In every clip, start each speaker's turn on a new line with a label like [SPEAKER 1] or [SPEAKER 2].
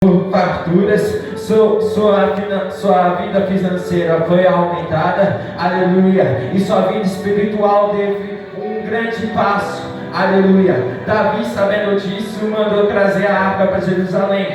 [SPEAKER 1] farturas, sua vida financeira foi aumentada, aleluia, e sua vida espiritual teve um grande passo, aleluia. Davi, sabendo disso, mandou trazer a arca para Jerusalém.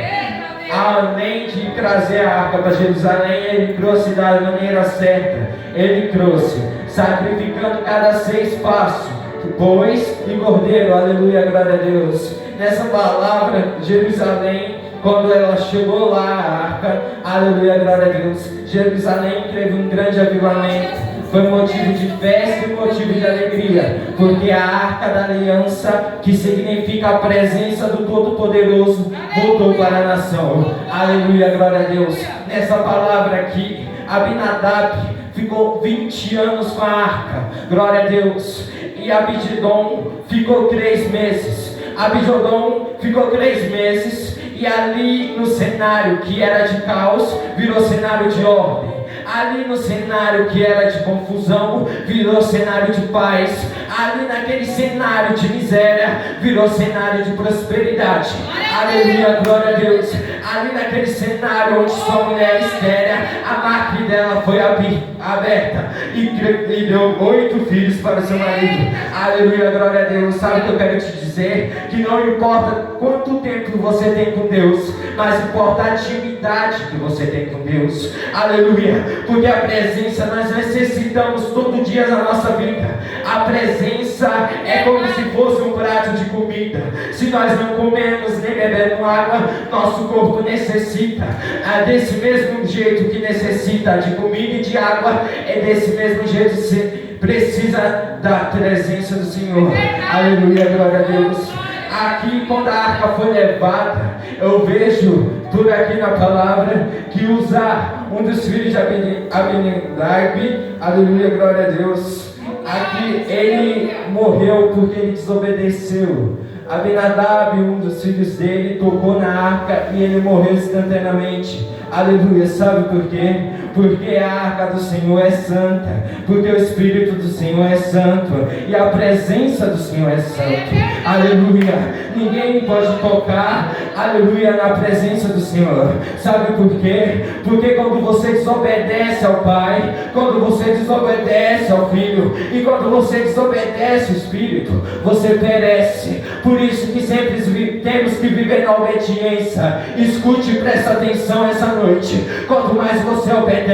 [SPEAKER 1] Além de trazer a arca para Jerusalém, ele trouxe da maneira certa, ele trouxe, sacrificando cada 6 passos, bois e cordeiro, aleluia, glória a Deus. Nessa palavra, Jerusalém, quando ela chegou lá, a arca, aleluia, glória a Deus, Jerusalém teve um grande avivamento. Foi motivo de festa e motivo de alegria, porque a arca da aliança, que significa a presença do Todo-Poderoso, voltou para a nação. Aleluia, glória a Deus. Nessa palavra aqui, Abinadab ficou 20 anos com a arca, glória a Deus. E Abidom ficou 3 meses. Abidom ficou 3 meses. E ali no cenário que era de caos, virou cenário de ordem. Ali no cenário que era de confusão, virou cenário de paz. Ali naquele cenário de miséria, virou cenário de prosperidade. Aleluia, glória a Deus. Ali naquele cenário onde sua mulher estéril, a máquina dela foi aberta e deu 8 filhos para seu marido. Aleluia, glória a Deus. Sabe o que eu quero te dizer? Que não importa quanto tempo você tem com Deus, mas importa a intimidade que você tem com Deus. Aleluia, porque a presença nós necessitamos todo dia na nossa vida. A presença é como se fosse um prato de comida. Se nós não comemos nem bebemos água, nosso corpo necessita. Desse mesmo jeito que necessita de comida e de água, é desse mesmo jeito que você precisa da presença do Senhor. Aleluia, glória a Deus. Aqui, quando a arca foi levada, eu vejo tudo aqui na palavra que Uzá, um dos filhos de Abinadab, aleluia, glória a Deus, aqui ele morreu porque ele desobedeceu. Abinadab, um dos filhos dele, tocou na arca e ele morreu instantaneamente. Aleluia, sabe por quê? Porque a arca do Senhor é santa, porque o Espírito do Senhor é santo e a presença do Senhor é santa. Aleluia, ninguém pode tocar, aleluia, na presença do Senhor. Sabe por quê? Porque quando você desobedece ao Pai, quando você desobedece ao Filho e quando você desobedece ao Espírito, você perece. Por isso que sempre temos que viver na obediência. Escute e presta atenção essa noite. Quanto mais você obedece,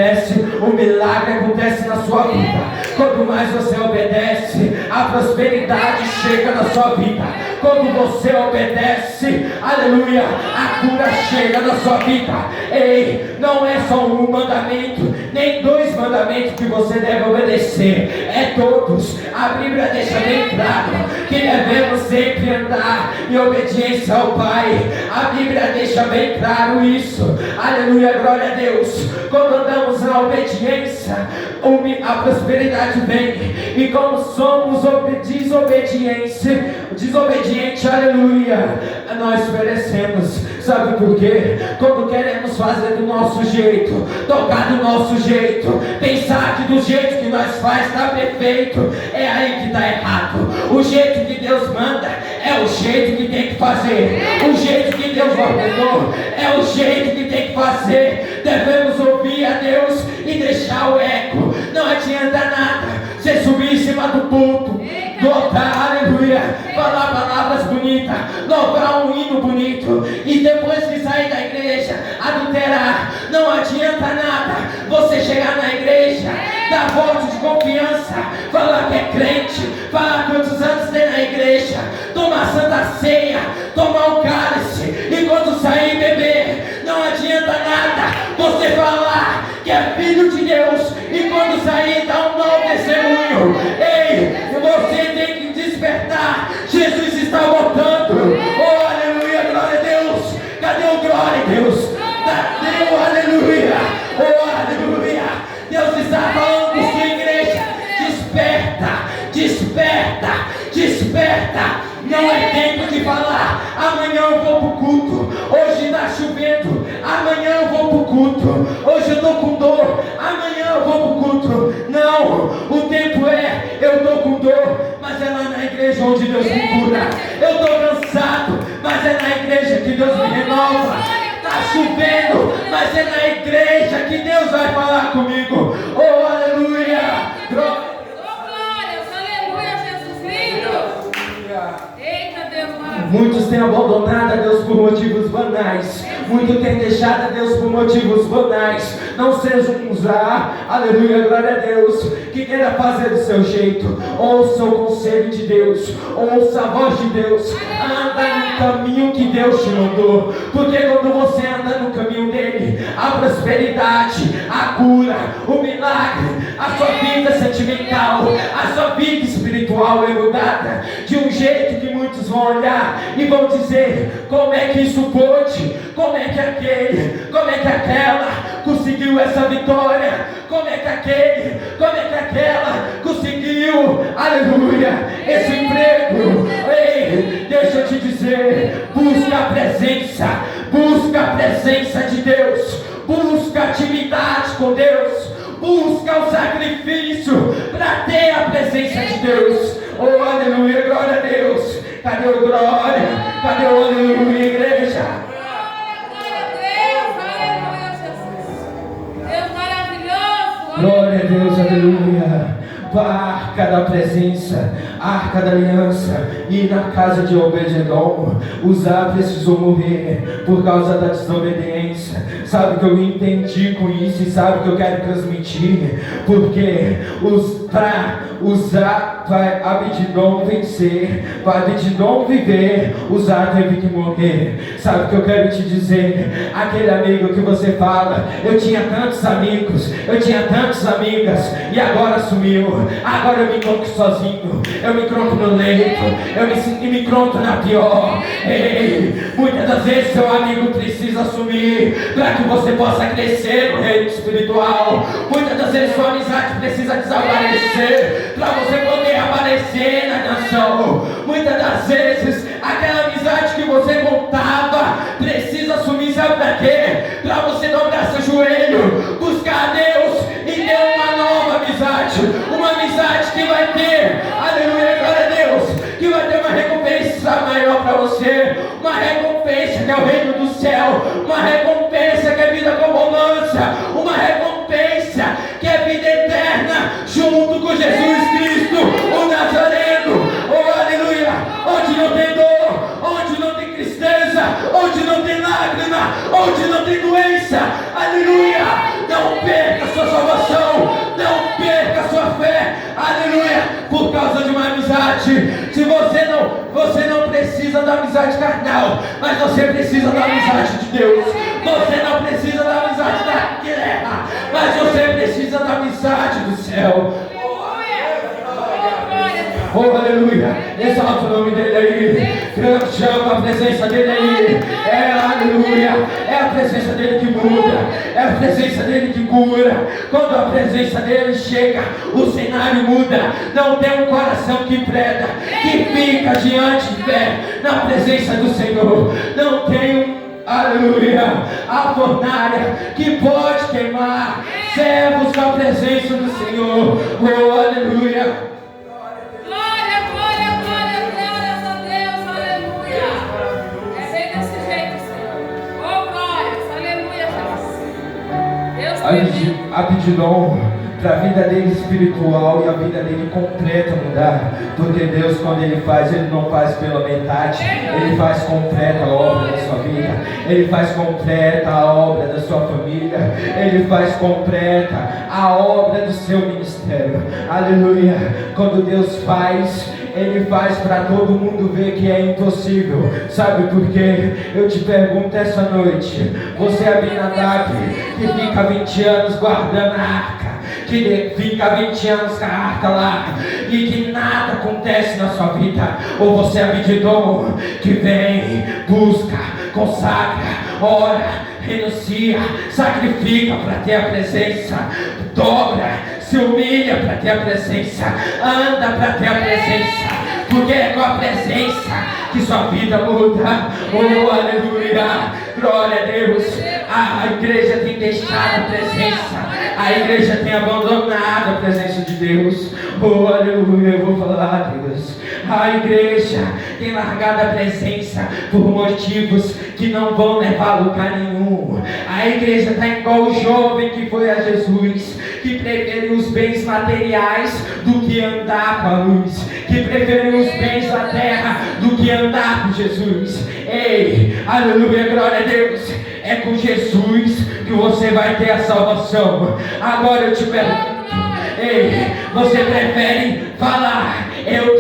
[SPEAKER 1] o milagre acontece na sua vida. Quanto mais você obedece, a prosperidade chega na sua vida. Quando você obedece, aleluia, a cura chega na sua vida. Ei, não é só um mandamento, nem 2 mandamentos que você deve obedecer, é todos. A Bíblia deixa bem claro que devemos sempre andar em obediência ao Pai. A Bíblia deixa bem claro isso. Aleluia, glória a Deus. Quando andamos na obediência, a prosperidade vem. E como somos desobediente, aleluia, nós perecemos. Sabe por quê? Quando queremos fazer do nosso jeito, tocar do nosso jeito, pensar que do jeito que nós faz está perfeito, é aí que está errado. O jeito que Deus manda é o jeito que tem que fazer. O jeito que Deus ordenou é o jeito que tem que fazer. Devemos ouvir a Deus e deixar o eco. Não adianta nada você subir em cima do púlpito, louvar, aleluia, falar palavras bonitas, louvar um hino bonito e depois que sair da igreja, adulterar. Não adianta nada você chegar na igreja, dar voto de confiança, falar que é crente, falar quantos anos tem na igreja, tomar santa ceia, tomar um cálice e quando sair beber. Não adianta nada você falar que é filho de Deus e quando sair dar um mau testemunho. Ei, você tem que despertar. Jesus está voltando. Oh, aleluia, glória a Deus. Cadê o glória a Deus? Cadê o aleluia? Oh, aleluia. Deus está falando com sua igreja. Desperta, desperta, desperta. Não é tempo de falar, amanhã eu vou pro culto, hoje está chovendo, amanhã eu vou pro culto, hoje eu estou com dor, amanhã eu vou pro culto. Não, o tempo é, eu estou com dor, mas é lá na igreja onde Deus me cura. Eu estou cansado, mas é na igreja que Deus me renova. Está Deus vai falar comigo. Oh, aleluia. Glória. Muitos têm abandonado a Deus por motivos banais. Muitos têm deixado a Deus por motivos banais. Não sejam usar, aleluia, glória a Deus, que queira fazer do seu jeito. Ouça o conselho de Deus, ouça a voz de Deus. Anda no caminho que Deus te mandou. Porque quando você anda no caminho dele, a prosperidade, a cura, o milagre, a sua vida sentimental, a sua vida espiritual é mudada de um jeito que muitos vão olhar e vão dizer: como é que isso pôde? Como é que aquele, como é que aquela conseguiu essa vitória? Como é que aquele, como é que aquela conseguiu, aleluia, esse emprego? Ei, deixa eu te dizer, busca a presença de Deus, busca atividade com Deus, busca o sacrifício para ter a presença de Deus. Oh, aleluia, glória a Deus. Cadê o glória? Cadê o aleluia, igreja? Glória a Deus, aleluia. Arca da presença, arca da aliança. E na casa de Obed-edom, Uzá precisou morrer por causa da desobediência. Sabe o que eu entendi com isso? E sabe o que eu quero transmitir? Porque para Uzá, vai Abdidom vencer, para Abdidom viver, Uzá teve que morrer. Sabe o que eu quero te dizer? Aquele amigo que você fala: eu tinha tantos amigos, eu tinha tantas amigas, e agora sumiu. Agora eu me encontro sozinho, eu me encontro no leito, eu me encontro na pior. Ei, muitas das vezes seu amigo precisa sumir para que você possa crescer no reino espiritual. Muitas das vezes sua amizade precisa desaparecer para você poder aparecer na nação. Muitas das vezes aquela amizade que você contava precisa sumir, sabe para quê? Para você dobrar seu joelho, buscar a Deus e ter uma nova amizade, uma amizade que vai ter, aleluia, glória a Deus, que vai ter uma recompensa maior para você, uma recompensa que é o reino do céu, uma recompensa que é vida com abundância, uma recompensa que é vida eterna junto com Jesus Cristo, o Nazareno. Oh, aleluia, onde não tem dor, onde não tem tristeza, onde não tem lágrima, onde não tem doença, aleluia. Não perca a sua salvação, não perca a sua fé, aleluia, por causa de uma amizade. Se você não precisa da amizade carnal, mas você precisa da amizade de Deus. Você não precisa da amizade da guerra, mas você precisa da amizade do céu. Oh, aleluia, exalta o nome dele aí, chama a presença dele aí, aleluia, é a presença dele que muda, é a presença dele que cura. Quando a presença dele chega, o cenário muda. Não tem um coração que prega, que fica diante de fé na presença do Senhor. Não tem aleluia, a fornalha que pode queimar servos com a presença do Senhor. Oh, aleluia. Abdidom, para a vida dele espiritual e a vida dele completa mudar. Porque Deus, quando ele faz, ele não faz pela metade, ele faz completa a obra da sua vida, ele faz completa a obra da sua família, ele faz completa a obra do seu ministério. Aleluia. Quando Deus faz, ele faz para todo mundo ver que é impossível. Sabe por quê? Eu te pergunto essa noite: você é Abinadab, que fica 20 anos guardando a arca, que fica 20 anos com a arca lá e que nada acontece na sua vida? Ou você é Abdidom, que vem, busca, consagra, ora, renuncia, sacrifica para ter a presença, dobra, se humilha para ter a presença, anda para ter a presença, porque é com a presença que sua vida muda. Oh, aleluia, glória a Deus. A igreja tem deixado a presença, a igreja tem abandonado a presença de Deus. Oh, aleluia, eu vou falar, Deus, A igreja tem largado a presença por motivos que não vão levar a lugar nenhum. A igreja está igual o jovem que foi a Jesus, que preferiu os bens materiais do que andar com a luz, que preferiu os bens da terra do que andar com Jesus. Ei, aleluia, glória a Deus. É com Jesus que você vai ter a salvação. Agora eu te pergunto, ei, você prefere falar eu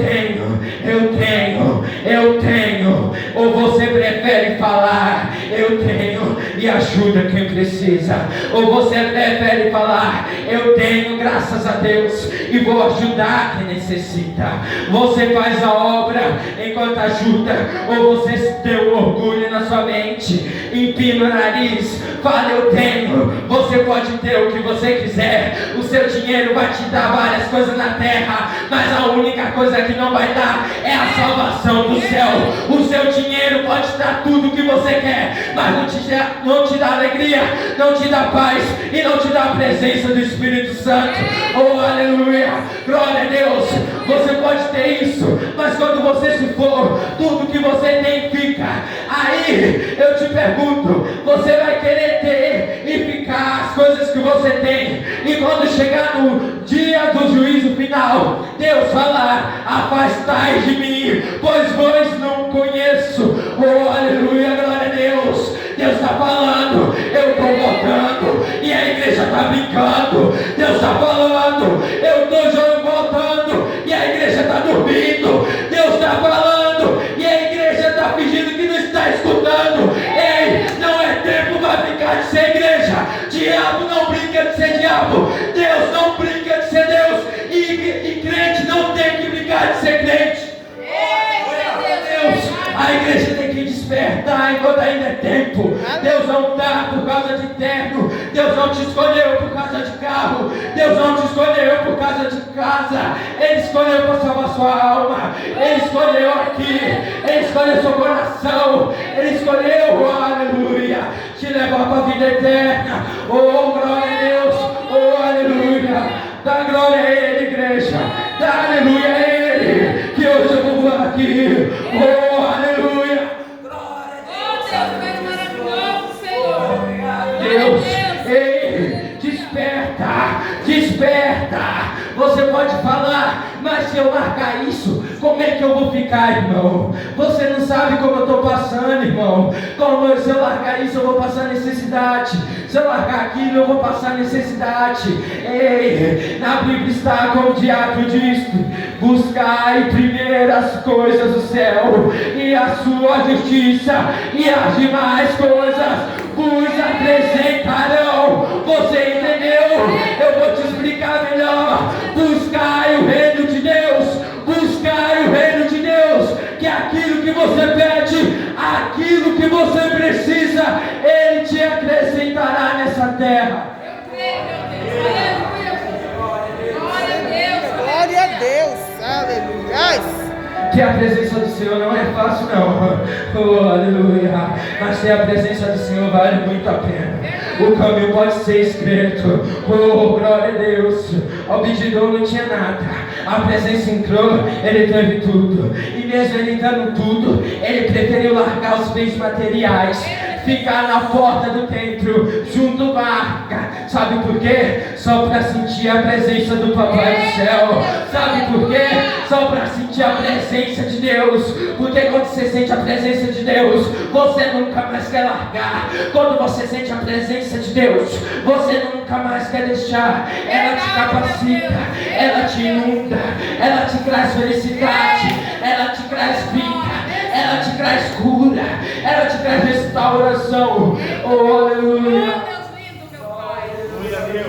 [SPEAKER 1] tenho, ou você prefere falar eu tenho e ajuda quem precisa, ou você prefere falar eu tenho, graças a Deus, e vou ajudar quem necessita? Você faz a obra enquanto ajuda, ou você tem o orgulho na sua mente, empina o nariz, fala eu tenho? Você pode ter o que você quiser, o seu dinheiro vai te dar várias coisas na terra, mas a única coisa que não vai dar é a salvação do céu. O seu dinheiro pode dar tudo o que você quer, mas não te dá alegria, não te dá paz e não te dá a presença do Espírito Santo. Oh, aleluia, glória a Deus. Você pode ter isso, mas quando você se for, tudo que você tem fica. Aí eu te pergunto, você vai querer ter e ficar as coisas que você tem, e quando chegar no dia do juízo final, Deus falar, afastai de mim, pois vós não conheço. Oh, aleluia, glória a Deus. Deus está falando, eu estou voltando, e a igreja está brincando. Deus está falando, eu estou voltando, e a igreja está dormindo. Deus está falando, e a igreja está fingindo que não está escutando. Ei, não é tempo para brincar de ser igreja. Diabo não brinca de ser diabo, Deus não brinca de ser Deus, e crente não tem que brincar de ser crente. A igreja tem que despertar enquanto ainda é tempo. Deus não está por causa de terno, Deus não te escolheu por causa de carro, Deus não te escolheu por causa de casa, Ele escolheu para salvar sua alma, Ele escolheu aqui, Ele escolheu seu coração, Ele escolheu, aleluia, te levar para a vida eterna. Oh, glória a Deus, oh, aleluia, dá glória a Ele, igreja, dá aleluia a Ele, que hoje eu vou voar aqui. Oh, aleluia, glória a Deus. Ei, desperta. Você pode falar, mas se eu largar isso, como é que eu vou ficar, irmão? Você não sabe como eu estou passando, irmão. Se eu largar isso, eu vou passar necessidade. Se eu largar aquilo, eu vou passar necessidade. Ei, na Bíblia está como o diabo diz: buscai primeiro as coisas do céu e a sua justiça, e as demais coisas vos acrescentarão. Você entendeu? Eu vou te explicar melhor. Buscai o reino de Deus, buscai o reino de Deus, que aquilo que você pede, aquilo que você precisa, Ele te acrescentará nessa terra.
[SPEAKER 2] Eu creio, meu Deus. Aleluia. Glória a Deus. Aleluia.
[SPEAKER 1] Que a presença do Senhor não é fácil, não. Oh, aleluia. Mas ter a presença do Senhor vale muito a pena. O caminho pode ser estreito. Oh, glória a Deus. Obedidon não tinha nada. A presença entrou, ele teve tudo. E mesmo ele dando tudo, ele preferiu largar os bens materiais, ficar na porta do templo, junto à arca. Sabe por quê? Só para sentir a presença do Papai do céu. Sabe por quê? Só para sentir a presença de Deus. Porque quando você sente a presença de Deus, você nunca mais quer largar. Quando você sente a presença de Deus, você nunca mais quer deixar. Ela te capacita, ela te inunda, ela te traz felicidade, ela te traz vida, ela te traz cura, ela te traz restauração. Oh, aleluia.
[SPEAKER 2] Deus lindo, meu Pai.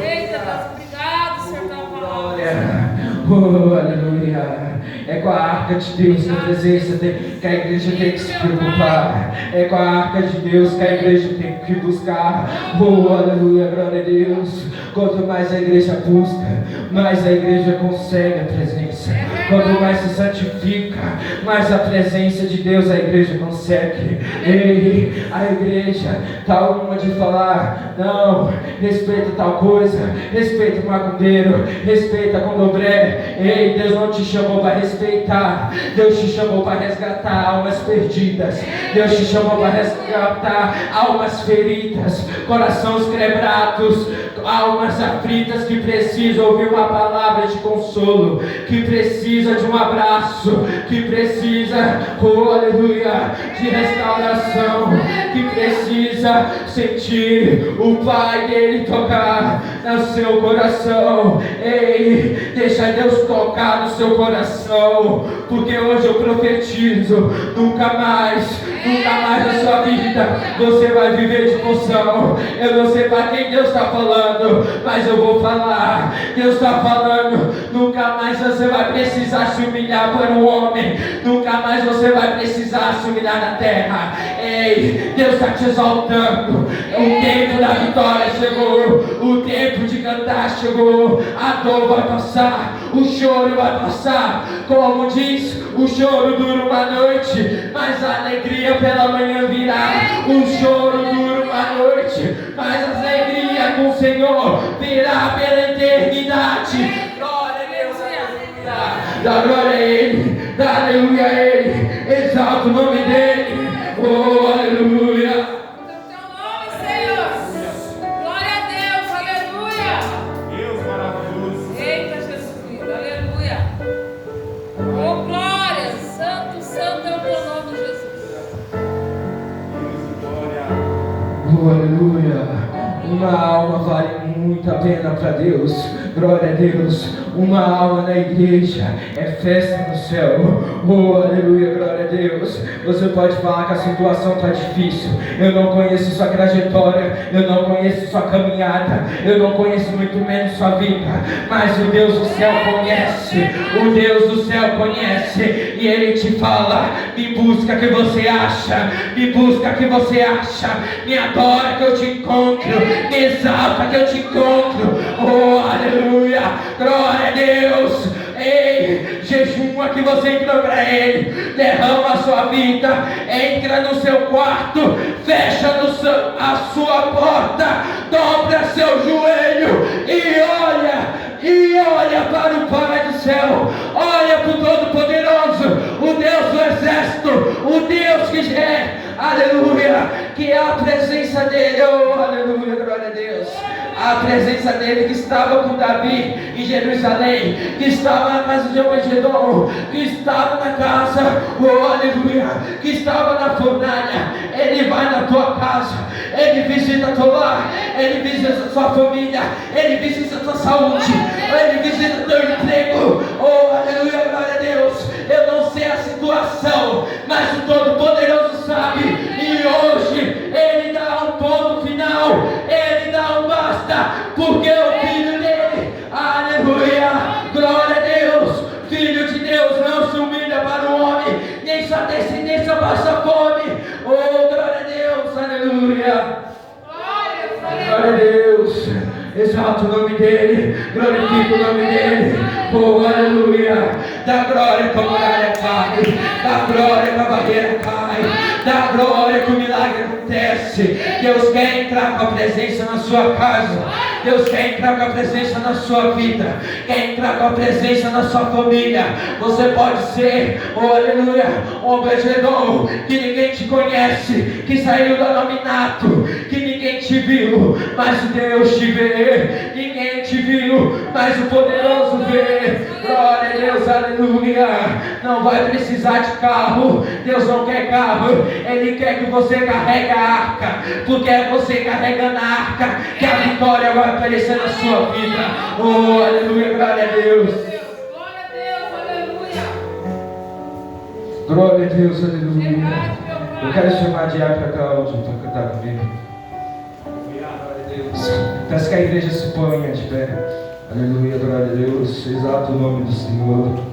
[SPEAKER 2] Eita, Deus, obrigado, Senhor, pela palavra.
[SPEAKER 1] Oh, aleluia. É com a arca de Deus na presença que a igreja tem que se preocupar. É com a arca de Deus que a igreja tem que buscar. Oh, aleluia, glória a Deus. Quanto mais a igreja busca, mais a igreja consegue a presença. Quanto mais se santifica, mais a presença de Deus a igreja consegue. Ei, a igreja está uma de falar, não, respeita tal coisa, respeita o macumbeiro, respeita a condombré. Ei, Deus não te chamou para respeitar, Deus te chamou para resgatar almas perdidas, Deus te chamou para resgatar almas feridas, corações quebrados, almas aflitas que precisam ouvir uma palavra de consolo, que precisa de um abraço, que precisa, oh aleluia, de restauração, que precisa sentir o Pai dele tocar no seu coração. Ei, deixa Deus tocar no seu coração, porque hoje eu profetizo, nunca mais na sua vida você vai viver de poção. Eu não sei para quem Deus está falando, mas eu vou falar. Deus está falando, nunca mais você vai precisar se humilhar por um homem, nunca mais você vai precisar se humilhar na terra. Ei, Deus está te exaltando. O tempo da vitória chegou, o tempo de cantar chegou. A dor vai passar, o choro vai passar. Como diz, o choro dura uma noite, mas a alegria pela manhã virá. O choro dura uma noite, mas a alegria com o Senhor virá pela eternidade. Glória a Deus, aleluia. Dá glória a Ele, dá aleluia a Ele, exalta o nome dEle. Oh, aleluia. Aleluia. Uma alma vale muito a pena para Deus. Glória a Deus. Uma alma na igreja é festa no céu. Oh, aleluia, glória a Deus. Você pode falar que a situação está difícil. Eu não conheço sua trajetória, eu não conheço sua caminhada, eu não conheço muito menos sua vida, mas o Deus do céu conhece. O Deus do céu conhece. E Ele te fala: me busca que você acha, me busca que você acha, me adora que eu te encontro, me exalta que eu te encontro. Oh, aleluia, glória a Deus. Ei, jejuma que você entrou para Ele, derrama a sua vida, entra no seu quarto, fecha a sua porta, dobra seu joelho e olha para o Pai do céu, olha para o Todo-Poderoso, o Deus do Exército, o Deus que é, aleluia, que é a presença dEle. Oh, aleluia, glória a Deus. A presença dEle que estava com Davi em Jerusalém, que estava na casa de Obed-Edom, que estava na casa, oh aleluia, que estava na fornalha. Ele vai na tua casa, Ele visita teu lar, Ele visita tua família, Ele visita tua saúde, Ele visita teu emprego. Oh aleluia, glória a Deus. Eu não sei a situação, mas o Todo-Poderoso sabe, e hoje Ele dá um ponto final, Ele dá um basta, porque o Filho dele, aleluia, glória a Deus, Filho de Deus não se humilha para o homem, nem sua descendência passa fome. Oh, glória a Deus, aleluia, glória a Deus, exalta o nome dEle, glorifica o nome dEle. Oh, aleluia, dá glória que a muralha cai, dá glória que a barreira cai, dá glória que o milagre acontece. Deus quer entrar com a presença na sua casa, Deus quer entrar com a presença na sua vida, quer entrar com a presença na sua família. Você pode ser, oh aleluia, um Obed-Edom, que ninguém te conhece, que saiu do anonimato, que ninguém te viu, mas Deus te vê. Ninguém te viu, mas o poderoso vê. Glória a Deus, aleluia. Não vai precisar de carro, Deus não quer carro, Ele quer que você carregue a arca, porque é você carregando a arca que a vitória vai aparecer na sua vida. Oh, aleluia, glória a Deus.
[SPEAKER 2] Glória a Deus, aleluia.
[SPEAKER 1] Glória a Deus, aleluia. Eu quero chamar de Diácono para Cláudio para cantar comigo. Glória a Deus. Peço que a igreja se ponha de pé. Aleluia, glória a Deus. Exalta o nome do Senhor.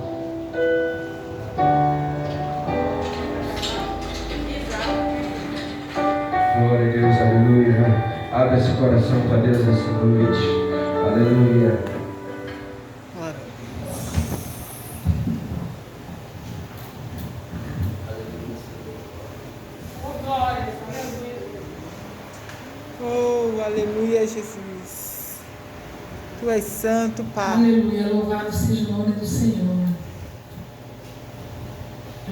[SPEAKER 1] Glória a Deus, aleluia. Abre esse coração para Deus essa noite. Aleluia.
[SPEAKER 3] aleluia, Jesus. Tu és santo, Pai.
[SPEAKER 2] Aleluia, louvado seja o nome do Senhor.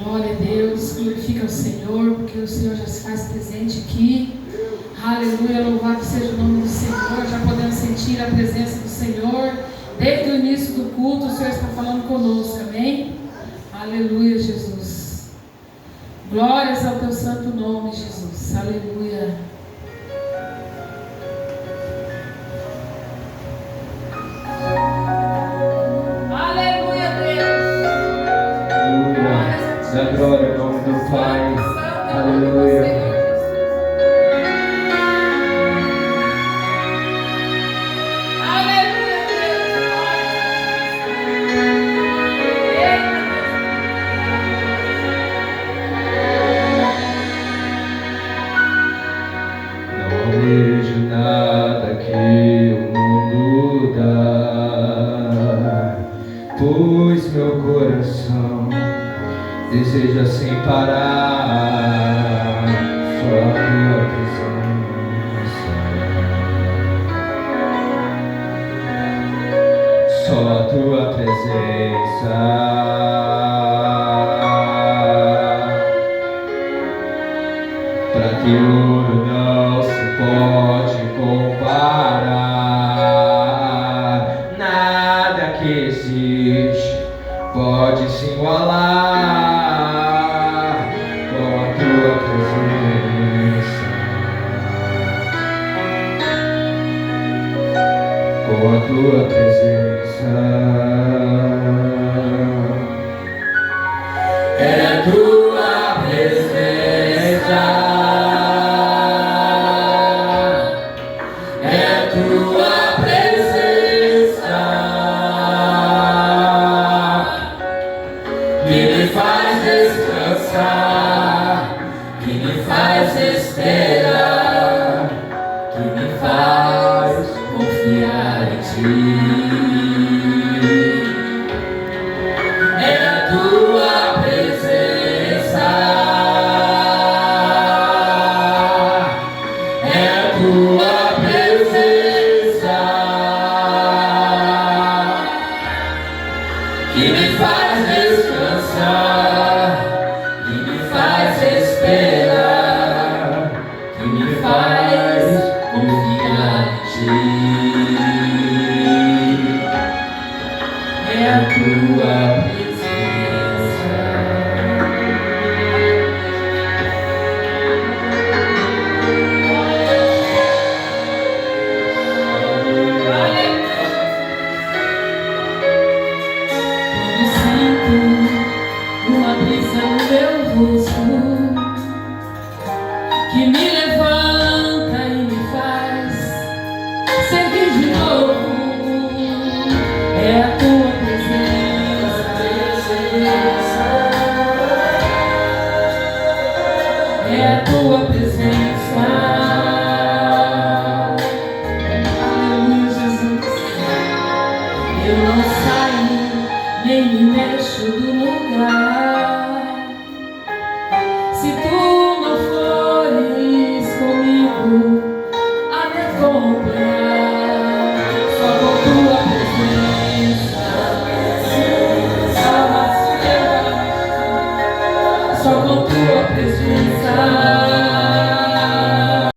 [SPEAKER 2] Glória a Deus, glorifica o Senhor, porque o Senhor já se faz presente aqui. Aleluia, louvado seja o nome do Senhor. Já podemos sentir a presença do Senhor. Desde o início do culto, o Senhor está falando conosco, amém? Aleluia, Jesus. Glórias ao teu santo nome, Jesus. Aleluia. Aleluia, Deus.
[SPEAKER 1] Da glória ao nome do Pai. Aleluia. Pois meu coração deseja sem parar só a tua presença, só a tua presença, pra que ouro não se pode comparar, nada que existe pode se igualar com a tua presença, com a tua presença. É a tua presença, é a tua presença que me faz descansar, que me faz esperar, que me faz confiar em ti. É a tua presença, é a tua presença que me faz descansar, que me faz esperar, que me faz confiar em ti. É a tua presença.
[SPEAKER 2] Quando sinto uma brisa no meu rosto que me levanta e me faz seguir de novo, é a tua presença, é a tua presença. Aleluia, Jesus. Eu não saio nem me mexo do lugar